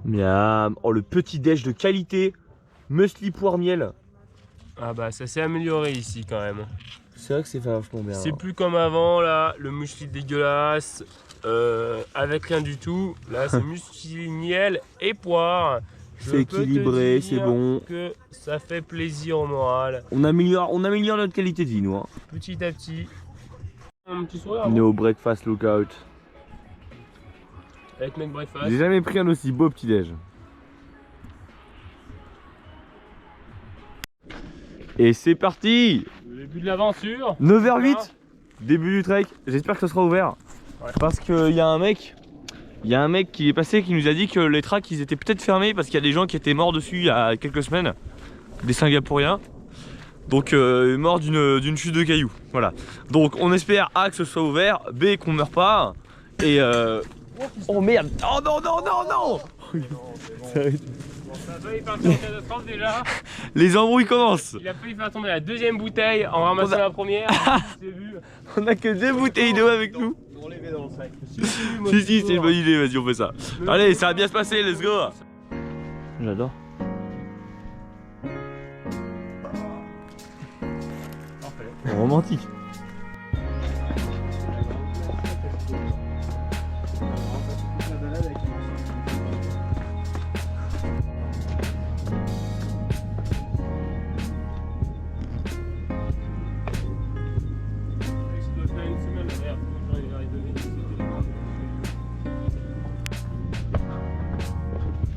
Miam. Oh, le petit déj de qualité. Muesli poire miel. Ah bah ça s'est amélioré ici quand même. C'est vrai que c'est vachement bien. C'est plus comme avant là, le muesli dégueulasse, avec rien du tout. Là c'est muesli miel et poire. C'est équilibré, c'est bon. Que ça fait plaisir au moral. On améliore notre qualité de vie, nous. Hein. Petit à petit. Un petit sourire. No breakfast lookout. Avec Make Breakfast. J'ai jamais pris un aussi beau petit déj. Et c'est parti. Le début de l'aventure. 9h08, début du trek. J'espère que ça sera ouvert. Ouais. Parce qu'il y a un mec. Il y a un mec qui est passé qui nous a dit que les tracks ils étaient peut-être fermés parce qu'il y a des gens qui étaient morts dessus il y a quelques semaines. Des Singapouriens. Donc morts d'une chute de cailloux. Voilà. Donc on espère A que ce soit ouvert, B qu'on meurt pas. Et oh merde. Oh non non non non. Ça a failli partir en catastrophe déjà. Les embrouilles commencent. Il a failli faire tomber la deuxième bouteille en ramassant la première. Vu. On a que 2 bouteilles d'eau avec nous. On les met dans le sac. Si, c'est une bonne idée, vas-y, on fait ça. Allez, ça va bien se passer, let's go. J'adore. Romantique.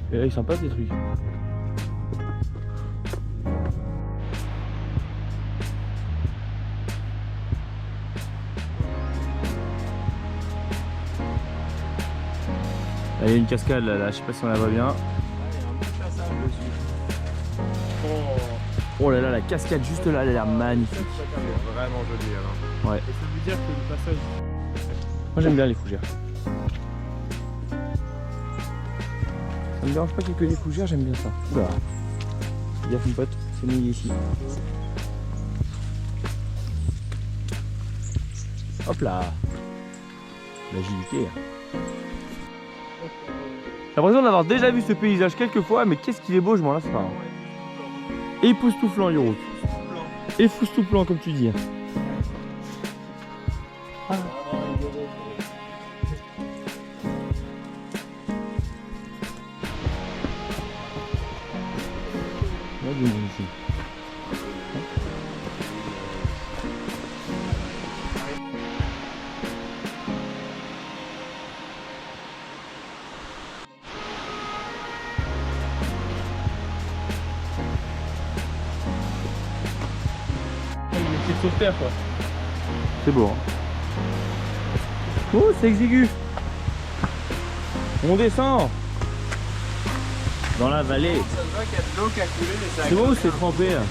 Et là, ils sont pas ces trucs. Là, il y a une cascade là, je sais pas si on la voit bien. Oh là là, la cascade juste là, elle a l'air magnifique. Vraiment joli alors. Ouais. Et ça veut dire que le passage. Moi j'aime bien les fougères. Ça me dérange pas qu'il y ait que des fougères, j'aime bien ça. Oula. Fais gaffe mon pote, c'est mouillé ici. Hop là. L'agilité. J'ai l'impression d'avoir déjà vu ce paysage quelques fois, mais qu'est-ce qu'il est beau, je m'en lasse pas. Hein. Époustouflant, Yoro. Époustouflant, comme tu dis. Ah. Ici. Une petite sauveterre quoi. C'est beau. Hein. Oh, c'est exigu. On descend dans la vallée. Ça se voit qu'il y a de l'eau qui a coulé mais ça a C'est beau, c'est trempé là.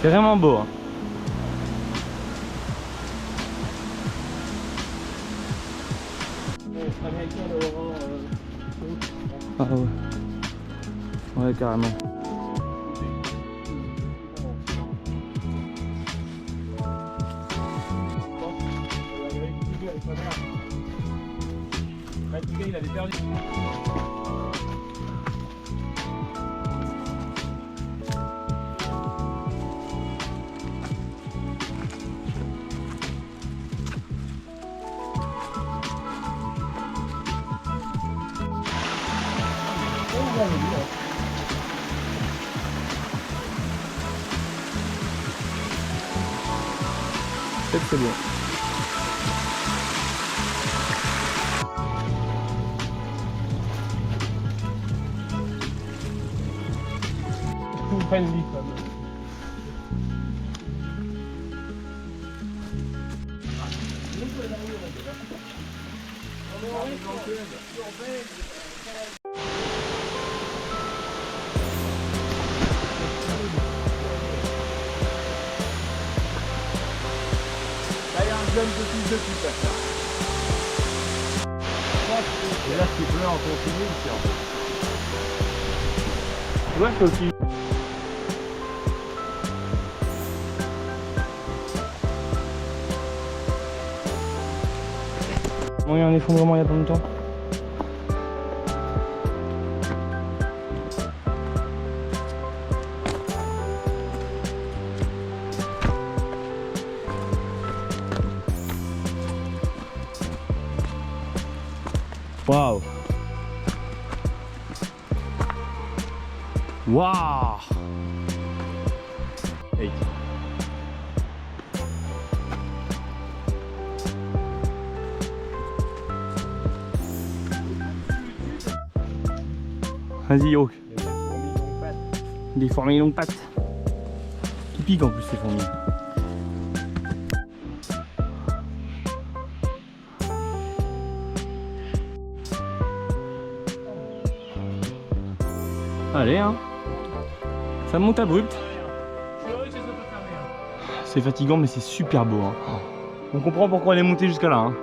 C'est vraiment beau. Hein. Ah ouais. Ouais, carrément. Il avait perdu. Peut-être c'est bon. Friendly comme. Là, il y a un jeune de plus de plus à faire. Et là, ce qui pleut en continu, c'est en fait. Tu vois, c'est aussi. Bon, il y a un effondrement il y a pas longtemps. Waouh! Waouh! Hey. Vas-y, Yo. Des fourmis longues pattes. Qui piquent en plus, ces fourmis. Allez, hein. Ça monte abrupt. C'est fatigant, mais c'est super beau. Hein. On comprend pourquoi on est monté jusqu'à là. Hein.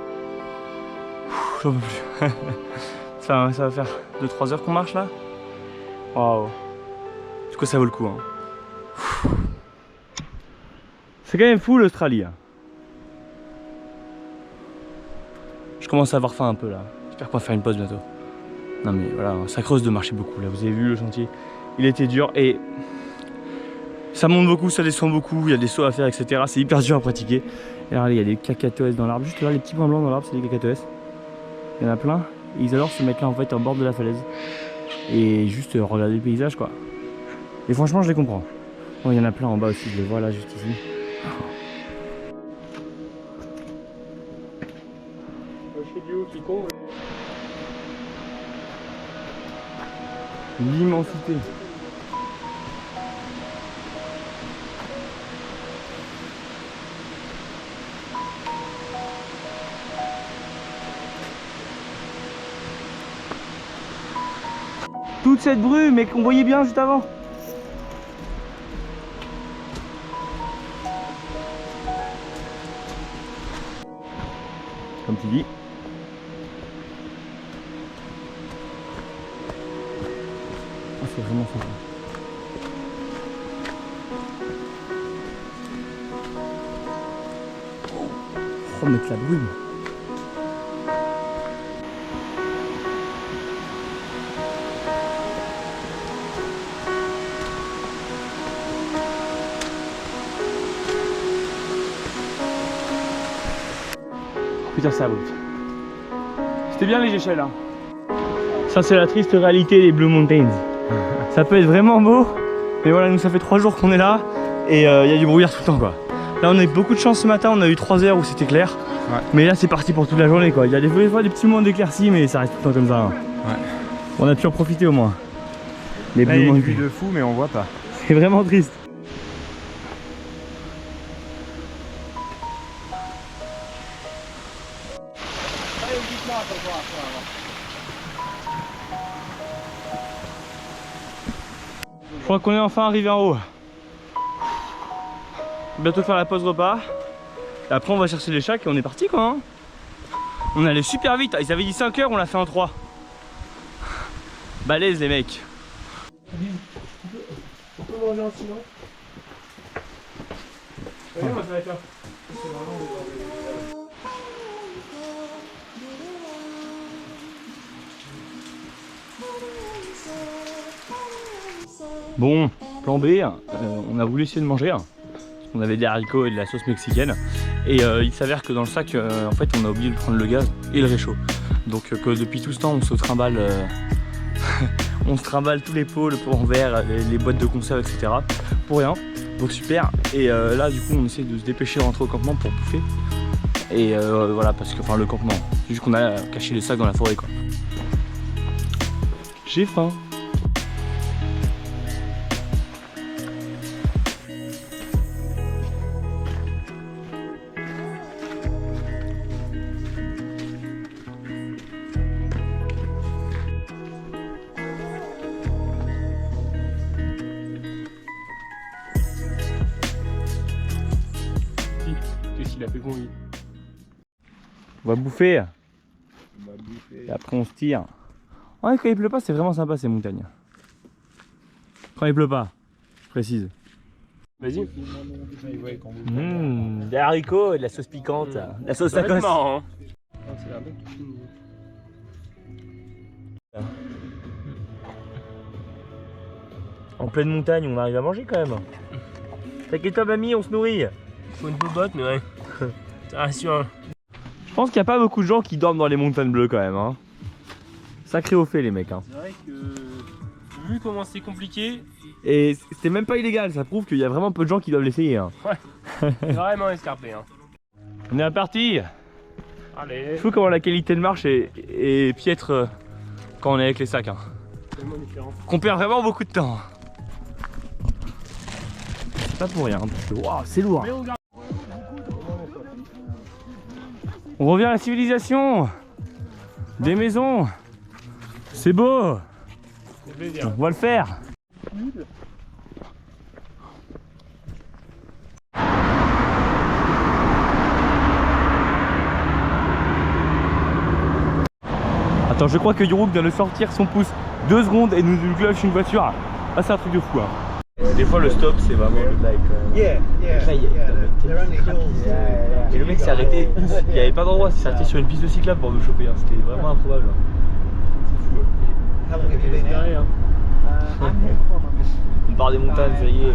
J'en peux plus. ça va faire 2-3 heures qu'on marche là. Waouh. Du coup, ça vaut le coup. Hein. C'est quand même fou l'Australie. Hein. Je commence à avoir faim un peu là. J'espère qu'on va faire une pause bientôt. Non mais voilà, ça creuse de marcher beaucoup là. Vous avez vu le chantier, il était dur et ça monte beaucoup, ça descend beaucoup. Il y a des sauts à faire, etc. C'est hyper dur à pratiquer. Et alors il y a des cacatoès dans l'arbre. Juste là, les petits points blancs dans l'arbre, c'est des cacatoès. Il y en a plein. Et ils adorent se mettre là en fait au bord de la falaise et juste regarder le paysage quoi. Et franchement, je les comprends. Bon, il y en a plein en bas aussi. Je les vois là, juste ici. L'immensité. Toute cette brume mais qu'on voyait bien juste avant. Comme tu dis. Ah, c'est vraiment sympa. Oh, mettre la brume. Putain, c'est abrupt. C'était bien les échelles, hein. Ça, c'est la triste réalité des Blue Mountains. Ça peut être vraiment beau, mais voilà, nous ça fait 3 jours qu'on est là et il y a du brouillard tout le temps quoi. Là on a eu beaucoup de chance ce matin, on a eu 3 heures où c'était clair. Ouais. Mais là c'est parti pour toute la journée quoi. Il y a des fois des petits moments d'éclaircie mais ça reste tout le temps comme ça. Hein. Ouais. On a pu en profiter au moins. Les là, il y a une vue de fou mais on voit pas. C'est vraiment triste. Je crois qu'on est enfin arrivé en haut. bientôt faire la pause repas. Et après on va chercher les chats et on est parti quoi hein. On allait super vite, ils avaient dit 5 heures, on l'a fait en 3. Balèze les mecs. On peut manger en silence. Regarde, ça va être là. Bon, plan B, on a voulu essayer de manger. On avait des haricots et de la sauce mexicaine. Et il s'avère que dans le sac, en fait, on a oublié de prendre le gaz et le réchaud. Donc que depuis tout ce temps, on se trimballe, on se trimballe tous les pots, le pot en verre, les boîtes de conserve, etc. Pour rien. Donc super. Et là, du coup, on essaie de se dépêcher de rentrer au campement pour bouffer. Et voilà, parce que, enfin, le campement, c'est juste qu'on a caché les sacs dans la forêt, quoi. J'ai faim. Qu'est-ce qu'il a fait bon lui? On va bouffer. On va bouffer. Et après, on se tire. Ouais, quand il pleut pas, c'est vraiment sympa ces montagnes. Quand il pleut pas, je précise. Vas-y. Des haricots et de la sauce piquante. La sauce Ça va être tacos. marrant, hein. Oh, c'est la bonne cuisine. En pleine montagne, on arrive à manger quand même. T'inquiète pas, mamie, on se nourrit. Faut une bobotte, mais ouais. Ça rassure. Je pense qu'il n'y a pas beaucoup de gens qui dorment dans les montagnes bleues quand même. Hein. Sacré au fait, les mecs. Hein. C'est vrai que vu comment c'est compliqué, Et c'était même pas illégal, ça prouve qu'il y a vraiment peu de gens qui doivent l'essayer. Hein. c'est vraiment escarpé. Hein. On est reparti. Allez, C'est fou comment la qualité de marche est piètre quand on est avec les sacs. Hein. tellement différent. Qu'on perd vraiment beaucoup de temps. C'est pas pour rien, parce que waouh, c'est lourd. Mais regarde. On revient à la civilisation. Des maisons. C'est beau. C'est plaisir. On va le faire. Attends, je crois que Yuruk vient de sortir son pouce 2 secondes et nous clutch une voiture. Ah, c'est un truc de fou. Hein. Des fois, le stop, c'est vraiment le like. Yeah, yeah. Là, il y a- They're on the hills. Et le mec s'est arrêté. Il n'y avait pas d'endroit, il s'est arrêté sur une piste de cyclable pour nous choper. Hein. C'était vraiment improbable. C'est fou. Hein. How long have you been here? Hein. I'm here for my mission. On part des montagnes, ça y est.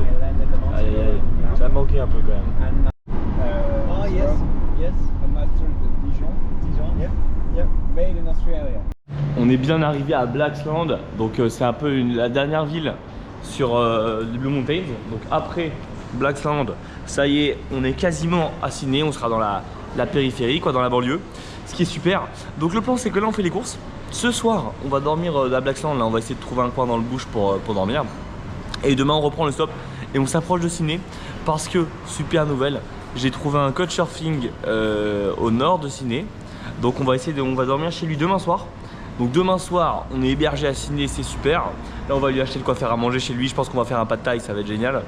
Aïe, aïe, aïe. Ça a manqué un peu quand même. Oh, yes, yes. A master de Dijon. Dijon, yeah. Made in Australia. On est bien arrivé à Blaxland, donc c'est un peu la dernière ville sur les Blue Mountains. Donc après Blaxland, ça y est, on est quasiment à Sydney, on sera dans la périphérie, quoi, dans la banlieue, ce qui est super. Donc le plan, c'est que là on fait les courses. Ce soir, on va dormir à Blaxland, là on va essayer de trouver un coin dans le bush pour dormir. Et demain on reprend le stop et on s'approche de Sydney parce que, super nouvelle, j'ai trouvé un couchsurfing au nord de Sydney. Donc on va dormir chez lui demain soir. Donc demain soir, on est hébergé à Sydney, c'est super. Là, on va lui acheter de quoi faire à manger chez lui. Je pense qu'on va faire un pad thai, ça va être génial.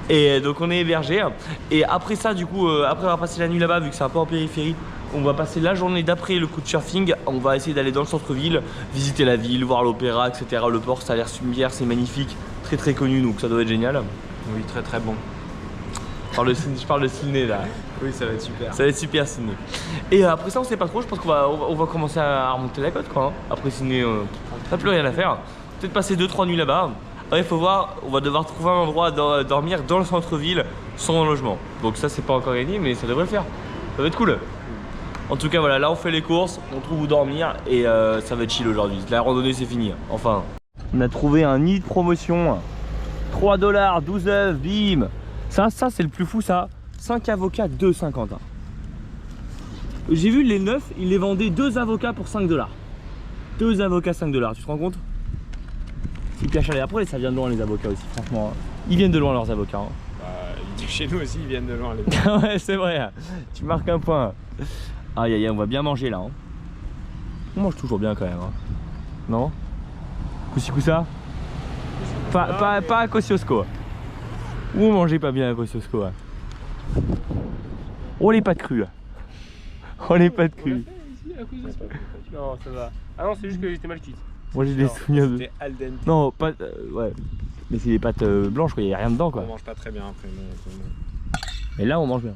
Et donc on est hébergé. Et après ça, du coup, après avoir passé la nuit là-bas, vu que c'est un peu en périphérie, on va passer la journée d'après le couchsurfing. On va essayer d'aller dans le centre-ville, visiter la ville, voir l'opéra, etc. Le port, ça a l'air super, c'est magnifique, très très connu, donc ça doit être génial. Oui, très très bon. Je parle de Sydney là. Oui, ça va être super. Ça va être super Sydney. Et après ça on sait pas trop, je pense qu'on va commencer à remonter la côte quoi. Hein. Après Sydney, t'as plus rien à faire. Peut-être passer 2-3 nuits là-bas. Après il faut voir, on va devoir trouver un endroit à dormir dans le centre-ville sans logement. Donc ça c'est pas encore gagné mais ça devrait le faire. Ça va être cool. En tout cas voilà, là on fait les courses, on trouve où dormir et ça va être chill aujourd'hui. La randonnée c'est fini, enfin. On a trouvé un nid de promotion. 3 $, 12 œufs, bim. Ça c'est le plus fou ça. 5 avocats, 2,50. J'ai vu les 9, ils les vendaient 2 avocats pour 5 $. 2 avocats, 5 $. Tu te rends compte? C'est hyper cher. Après, ça vient de loin les avocats aussi, franchement. Ils viennent de loin leurs avocats. Hein. Bah, chez nous aussi, ils viennent de loin. Les... Ouais, c'est vrai. Tu marques un point. Aïe aïe, on va bien manger là. Hein. On mange toujours bien quand même. Hein. Non? Coussi coussa? Pas à Kosciuszko. Vous mangez pas bien à Kosciuszko. Hein. Oh les pâtes crues. Oh les pâtes crues. Non, ça va. Ah non, c'est juste que j'étais mal cuite. Moi j'ai des souvenirs de... C'était al dente. Non, pas... ouais. Mais c'est des pâtes blanches quoi, y a rien dedans quoi. On mange pas très bien après. Et là on mange bien.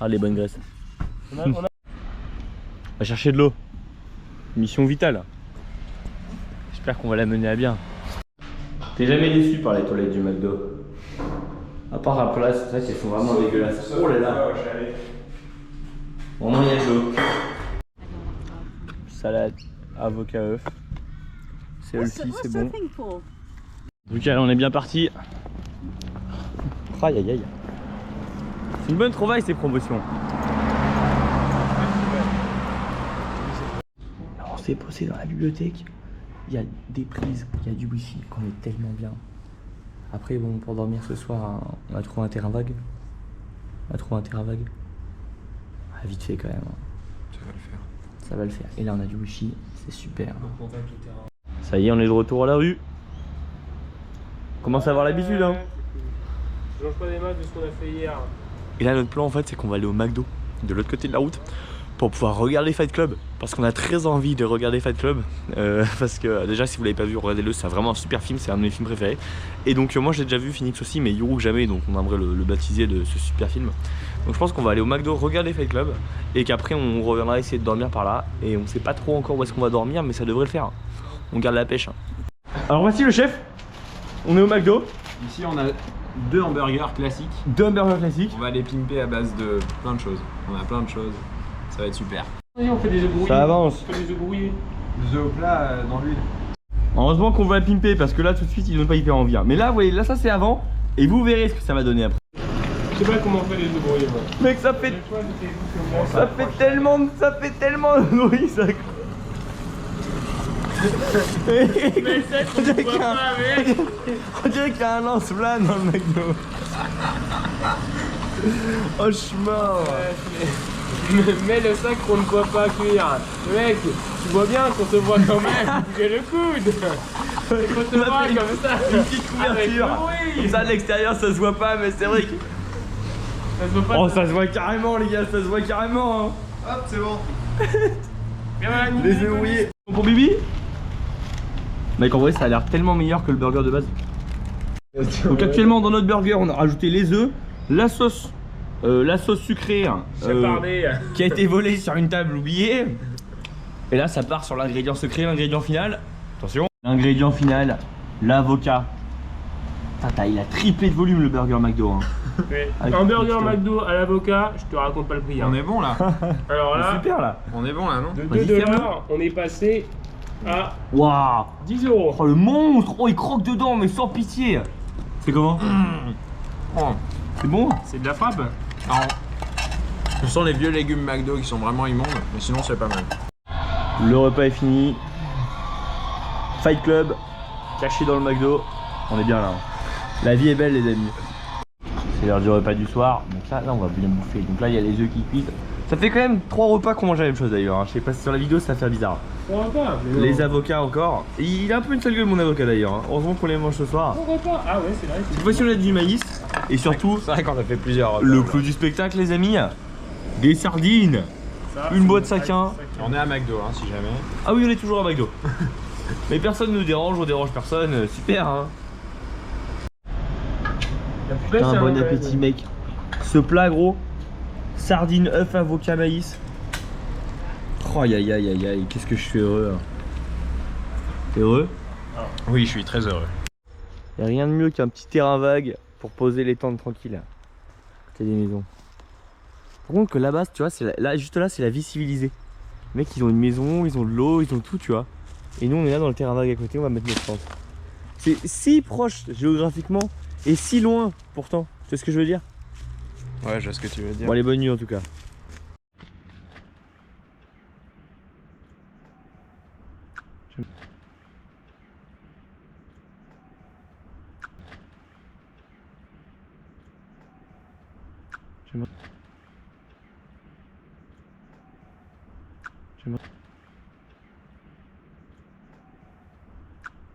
Ah les bonnes graisses. On va chercher de l'eau. Mission vitale. J'espère qu'on va la mener à bien. T'es jamais déçu par les toilettes du McDo? À part après là, c'est vrai qu'elles sont vraiment dégueulasses. Oh là là. Au moins il y a de l'eau. Salade, avocat, œuf. C'est aussi, c'est bon. Donc allez, on est bien parti. Aïe aïe aïe. C'est une bonne trouvaille ces promotions. Alors on s'est posé dans la bibliothèque. Il y a des prises, il y a du wifi, qu'on est tellement bien. Après bon, pour dormir ce soir, on a trouvé un terrain vague. Ah, vite fait quand même. Ça va le faire. Ça va le faire. Et là on a du wifi, c'est super. Ça y est, on est de retour à la rue. On commence à avoir l'habitude hein. Je mange pas des masses de ce qu'on a fait hier. Et là notre plan en fait c'est qu'on va aller au McDo de l'autre côté de la route pour pouvoir regarder Fight Club parce qu'on a très envie de regarder Fight Club parce que déjà si vous l'avez pas vu regardez-le, c'est vraiment un super film, c'est un de mes films préférés et donc moi j'ai déjà vu Phoenix aussi mais Yuru jamais donc on aimerait le baptiser de ce super film. Donc je pense qu'on va aller au McDo regarder Fight Club et qu'après on reviendra essayer de dormir par là et on sait pas trop encore où est-ce qu'on va dormir mais ça devrait le faire. On garde la pêche. Alors voici le chef, on est au McDo. Ici on a 2 hamburgers classiques. 2 hamburgers classiques. On va les pimper à base de plein de choses. On a plein de choses. Ça va être super. On fait des œufs brouillés. Ça avance. On fait des œufs brouillés. Des œufs au plat dans l'huile. Heureusement qu'on va pimper parce que là tout de suite ils donnent pas hyper envie. Mais là vous voyez, là ça c'est avant et vous verrez ce que ça va donner après. Je sais pas comment on fait les œufs brouillés moi. Mec ça fait tellement de bruit ça. Mais c'est qu'on ne voit pas avec. On dirait qu'il y a un lance-flamme dans le McDo. Oh je suis mort. Mets le sac qu'on ne voit pas cuire. Mec, tu vois bien qu'on te voit quand même. J'ai le coude. Qu'on te voit comme ça. Une petite couverture. Comme ça de l'extérieur ça se voit pas mais c'est vrai que... Ça se voit pas. Oh ça se voit carrément les gars, ça se voit carrément hein. Hop, c'est bon. Les œufs brouillés. Pour Bibi. Mec en vrai ça a l'air tellement meilleur que le burger de base. Donc actuellement dans notre burger on a rajouté les œufs, la sauce sucrée qui a été volée sur une table oubliée. Et là ça part sur l'ingrédient secret, l'ingrédient final. Attention. L'ingrédient final, l'avocat. Il a triplé de volume le burger McDo hein. Un burger McDo à l'avocat, je te raconte pas le prix. Hein. On est bon là. Alors là, Super là. On est bon là, non? de Vas-y, 2 ferme-le. $, on est passé à Waouh. 10 €. Oh le monstre. Oh il croque dedans mais sans pitié. C'est comment? Oh, C'est bon? C'est de la frappe. alors, ce sont les vieux légumes McDo qui sont vraiment immondes, mais sinon c'est pas mal. Le repas est fini. Fight Club, caché dans le McDo. On est bien là. La vie est belle les amis. C'est l'heure du repas du soir. Donc là on va bien bouffer. Donc là il y a les œufs qui cuisent. Ça fait quand même 3 repas qu'on mange la même chose d'ailleurs. Je sais pas si sur la vidéo ça va faire bizarre. Pourquoi pas? Les avocats encore. Il a un peu une sale gueule mon avocat d'ailleurs. Hein. Heureusement qu'on les mange ce soir. Pourquoi pas? Ah ouais, c'est vrai. Cette fois-ci on a du maïs. Et surtout C'est vrai qu'on a fait plusieurs. le clou du spectacle les amis. Des sardines. Une boîte saquin. On est à McDo hein, si jamais. Ah oui on est toujours à McDo. Mais personne ne nous dérange, on dérange personne. Super hein. Putain, bon appétit mec. Ce plat gros, sardines, œufs, avocat, maïs. Oh aïe aïe aïe aïe aïe, qu'est-ce que je suis heureux. Hein. T'es heureux? Oui, je suis très heureux. Y'a rien de mieux qu'un petit terrain vague pour poser les tentes tranquilles. C'est des maisons. Par contre que là-bas, tu vois, là, juste là c'est la vie civilisée. Les mecs ils ont une maison, ils ont de l'eau, ils ont tout tu vois. Et nous on est là dans le terrain vague à côté, on va mettre notre tente. C'est si proche géographiquement et si loin pourtant, tu sais ce que je veux dire? Ouais, je vois ce que tu veux dire. Bon allez, bonne nuit en tout cas. J'aimerais...